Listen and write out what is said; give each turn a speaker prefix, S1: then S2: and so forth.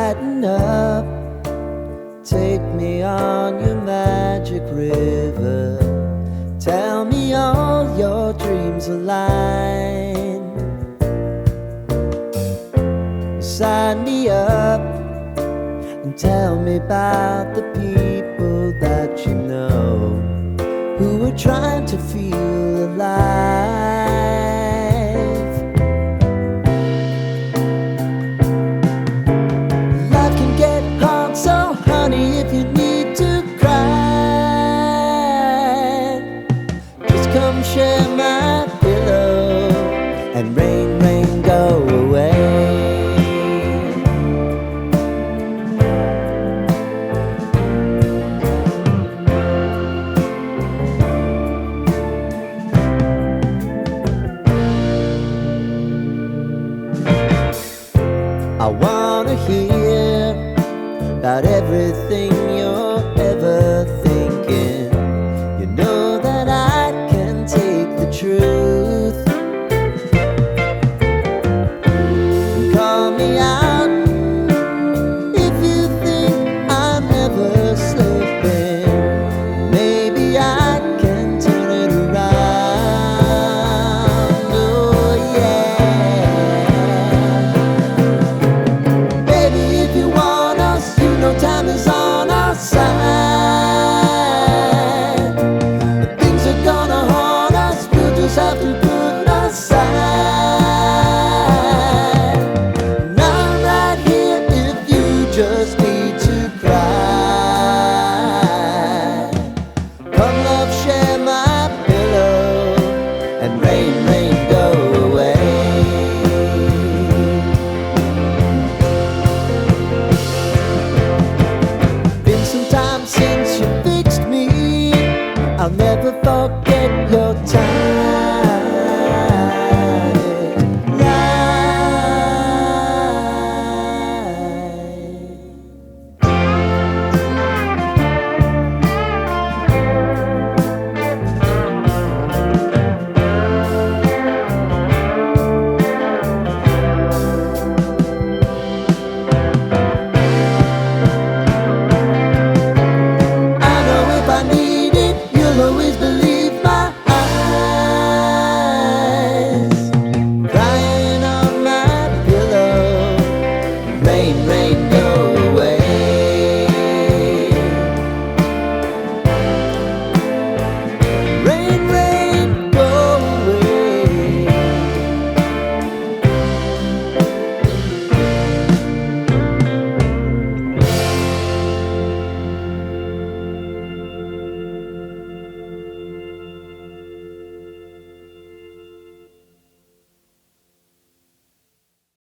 S1: Lighten up, take me on your magic river. Tell me all your dreams align. Sign me up and tell me about the people that you know who are trying to feel alive. Life can get hard, so honey, if you need to cry, just come share my pillow and rain, rain, go away. I wanna hear about everything you're ever thinking. You know that I can take the truth. Call me out if you think I'm ever slipping. Maybe I can turn it around. Oh yeah. Baby, if you want us, you know time is on our side. If things are gonna haunt us, we'll just have to put aside.